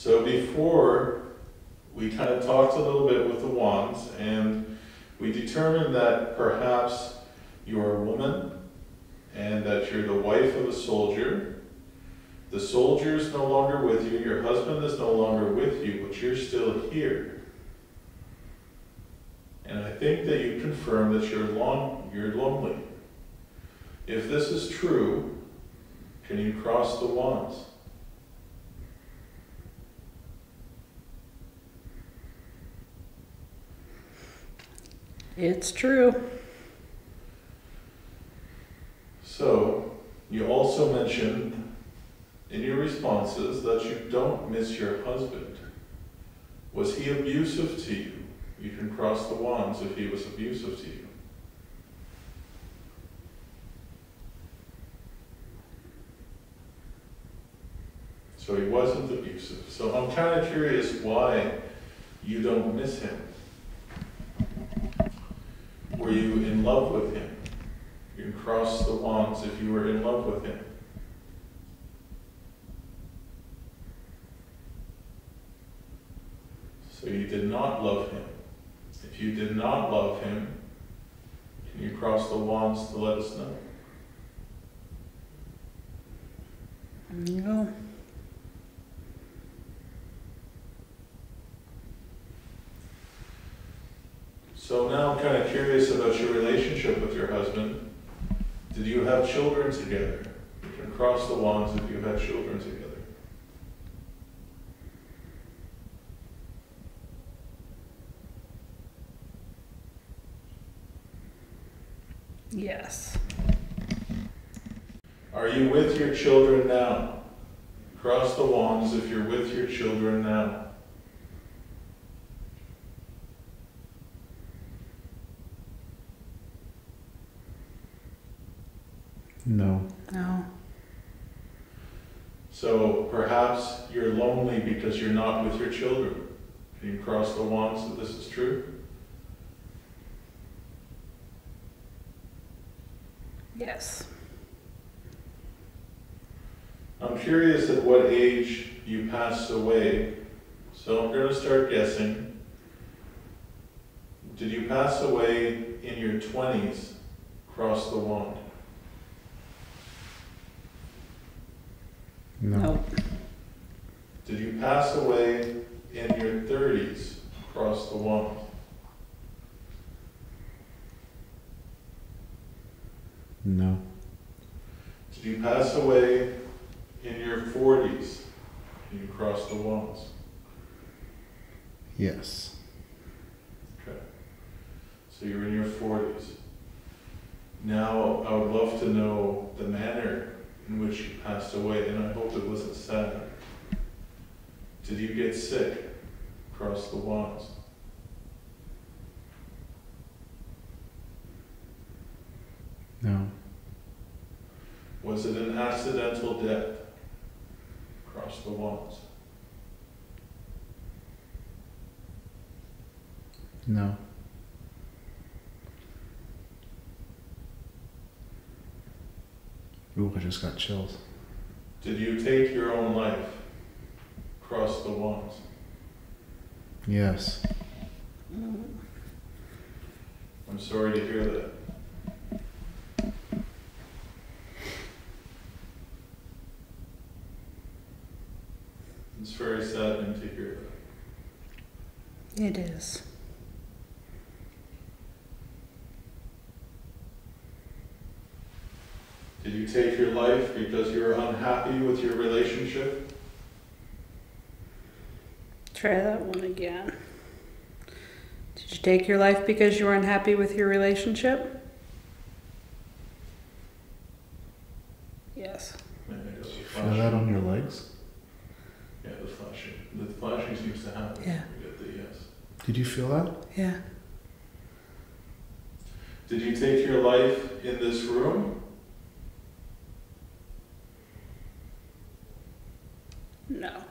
So before, we kind of talked a little bit with the wands, and we determined that perhaps you're a woman, and that you're the wife of a soldier. The soldier is no longer with you, your husband is no longer with you, but you're still here. And I think that you confirm that you're lonely. If this is true, can you cross the wands? It's true. So, you also mentioned in your responses that you don't miss your husband. Was he abusive to you? You can cross the wands if he was abusive to you. So he wasn't abusive. So I'm kind of curious why you don't miss him. Were you in love with him? You can cross the wands if you were in love with him. So you did not love him. If you did not love him, can you cross the wands to let us know? No. So now I'm kind of curious about your relationship with your husband. Did you have children together? You can cross the wands if you had children together. Yes. Are you with your children now? Cross the wands if you're with your children now. No. No. So perhaps you're lonely because you're not with your children. Can you cross the wands that this is true? Yes. I'm curious at what age you passed away. So I'm going to start guessing. Did you pass away in your 20s? Cross the wand. No. Nope. Did you pass away in your 30s? Cross the wand. No. Did you pass away in your 40s? Can you cross the wands? Yes. Okay. So you're in your 40s. Now I would love to know the manner in which you passed away, and I hope it wasn't sad. Did you get sick? Cross the wands. No. Was it an accidental death? Cross the wands. No. Ooh, I just got chills. Did you take your own life? Cross the wands. Yes. I'm sorry to hear that. It's very saddening to hear that. It is. Did you take your life because you were unhappy with your relationship? Try that one again. Did you take your life because you were unhappy with your relationship? Yes. Maybe it was the Feel flashing. that on your legs? Yeah, the flashing. The flashing seems to happen. Yeah. We get the yes. Did you feel that? Yeah. Did you take your life in this room? No.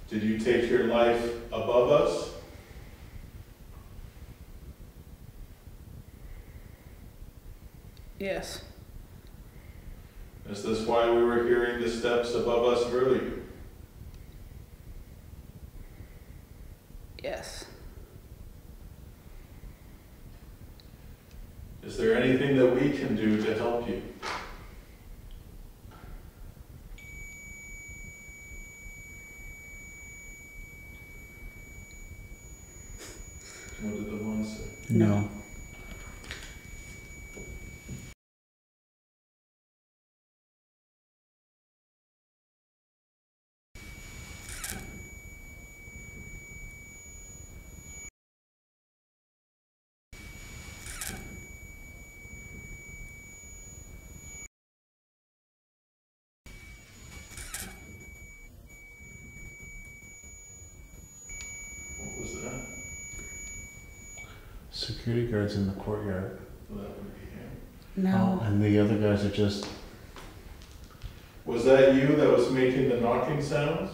Did you take your life above us? Yes. Is this why we were hearing the steps above us earlier? Yes. Is there anything that we can do to help you? What did the one say? No. What was that? Security guards in the courtyard. Well, that would be him. No. Oh, and the other guys are just. Was that you that was making the knocking sounds?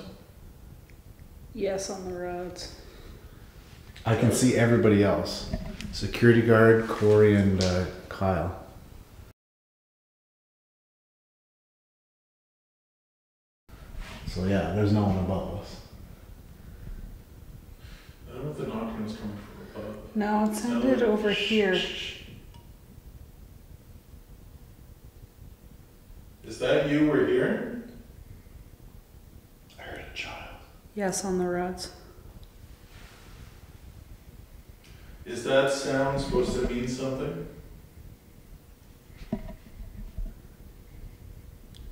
Yes, on the roads. I can see everybody else. Security guard, Corey, and Kyle. So yeah, there's no one above us. I don't know if the knocking was coming from above. No, it sounded over here. Is that you we're hearing? I heard a child. Yes, on the roads. Is that sound supposed to mean something?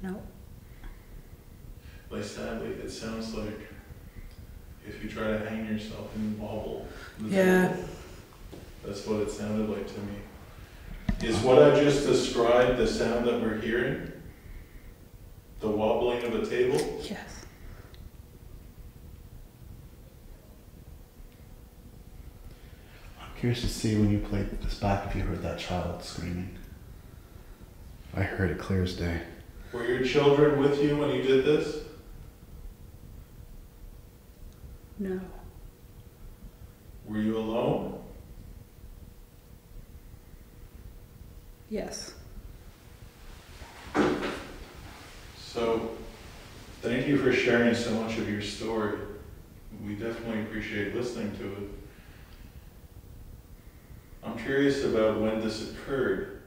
No. Like sadly, it sounds like if you try to hang yourself and wobble. Yeah. That's what it sounded like to me. Is what I just described the sound that we're hearing? The wobbling of a table? Yes. I'm curious to see when you played this back if you heard that child screaming. I heard it clear as day. Were your children with you when you did this? No. Were you alone? Yes. So, thank you for sharing so much of your story. We definitely appreciate listening to it. I'm curious about when this occurred.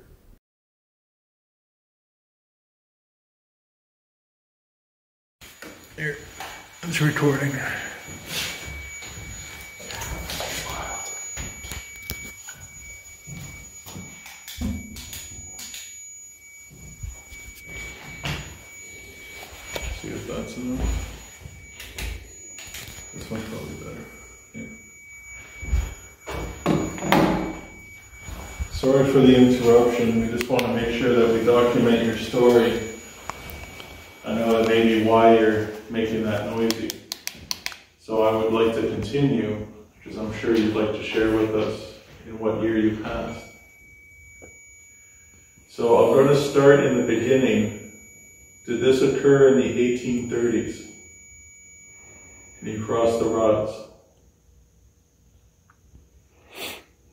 Here, it's recording. See if that's enough. This one's probably better. Yeah. Sorry for the interruption. We just want to make sure that we document your story. I know that may be why you're making that noisy. So I would like to continue, because I'm sure you'd like to share with us in what year you passed. So I'm going to start in the beginning. Did this occur in the 1830s? Can you cross the rods?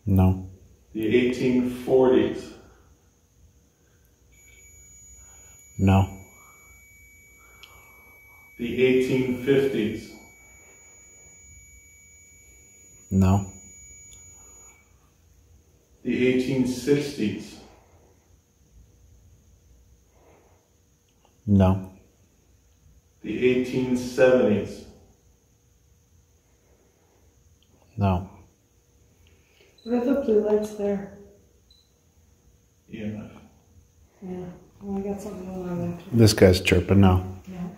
No. The 1840s? No. The 1850s? No. The 1860s? No. The 1870s? No. What are the blue lights there? EMF. Yeah. Oh, I got something going on there. This guy's chirping now. Yeah.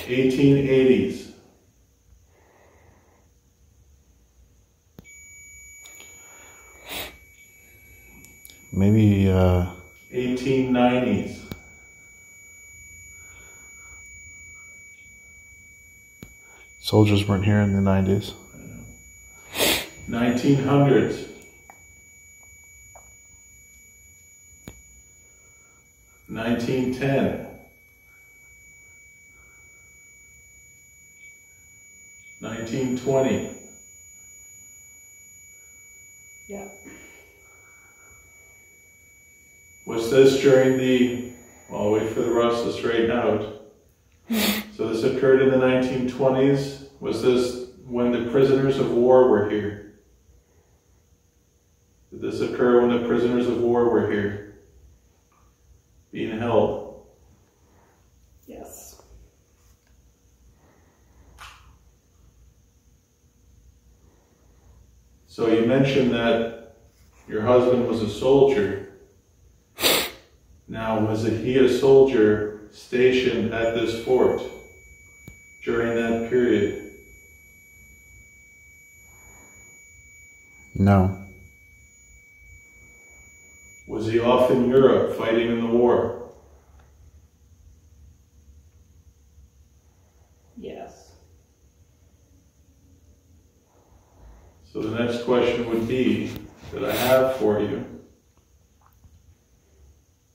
1880s? Maybe 1890s? soldiers weren't here in the 90s. 1900s? 1910? 1920? Yeah. Was this during the, well, I'll wait for the rust to straighten out. So this occurred in the 1920s. Was this when the prisoners of war were here? Did this occur when the prisoners of war were here, being held? Yes. So you mentioned that your husband was a soldier. Now, was he a soldier stationed at this fort during that period? No. Was he off in Europe fighting in the war? Yes. So the next question would be, that I have for you,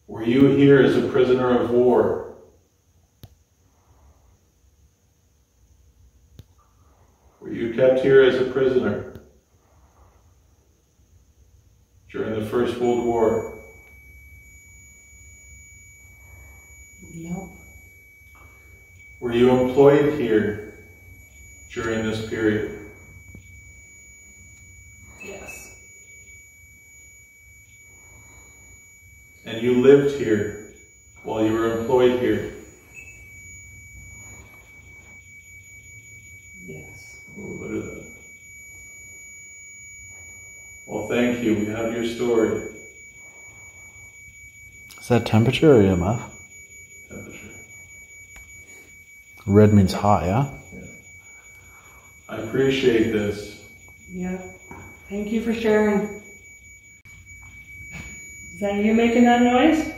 were you here as a prisoner of war? Were you kept here as a prisoner during the First World War? No. Were you employed here during this period? Yes. And you lived here while you were employed here? Yes. Oh, look at that. Well, thank you. We have your story. Is that temperature or EMF? Temperature. Red means hot, yeah? I appreciate this. Yeah. Thank you for sharing. Is that you making that noise?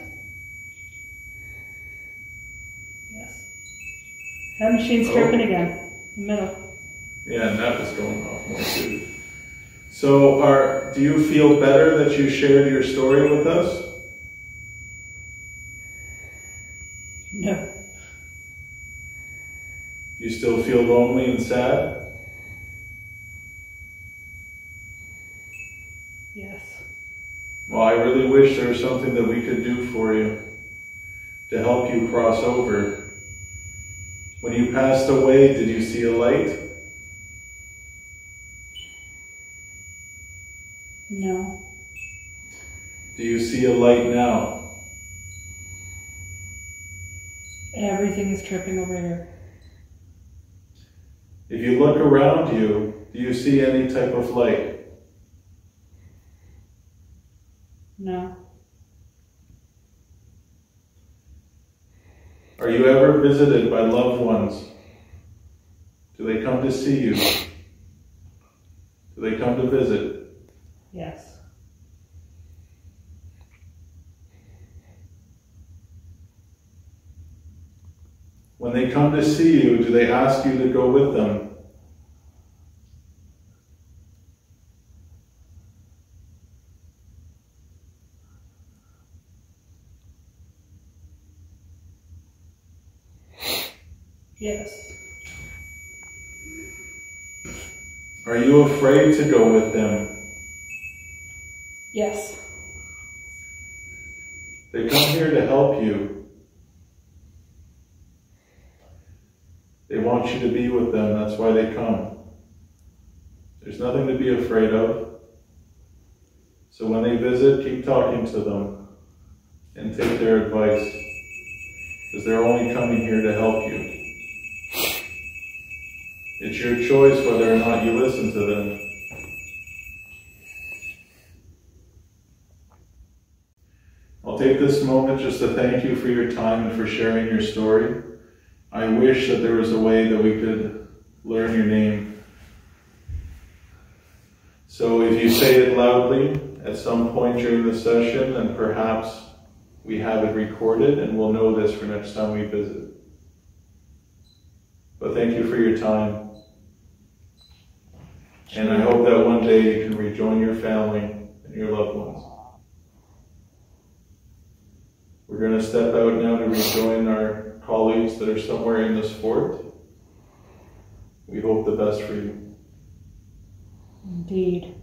Yes. That machine's chirping again. In the middle. Yeah, and that was going off more too. So, do you feel better that you shared your story with us? No. You still feel lonely and sad? Yes. Well, I really wish there was something that we could do for you to help you cross over. When you passed away, did you see a light? No. Do you see a light now? Everything is tripping over here. If you look around you, do you see any type of light? No. Are you ever visited by loved ones? Do they come to see you? Do they come to visit? Yes. When they come to see you, do they ask you to go with them? Yes. Are you afraid to go with them? Yes. They come here to help you. They want you to be with them, that's why they come. There's nothing to be afraid of. So when they visit, keep talking to them and take their advice, because they're only coming here to help you. It's your choice whether or not you listen to them. I'll take this moment just to thank you for your time and for sharing your story. I wish that there was a way that we could learn your name. So if you say it loudly at some point during the session, then perhaps we have it recorded and we'll know this for next time we visit. But thank you for your time. And I hope that one day you can rejoin your family and your loved ones. We're going to step out now to rejoin our colleagues that are somewhere in this fort. We hope the best for you. Indeed.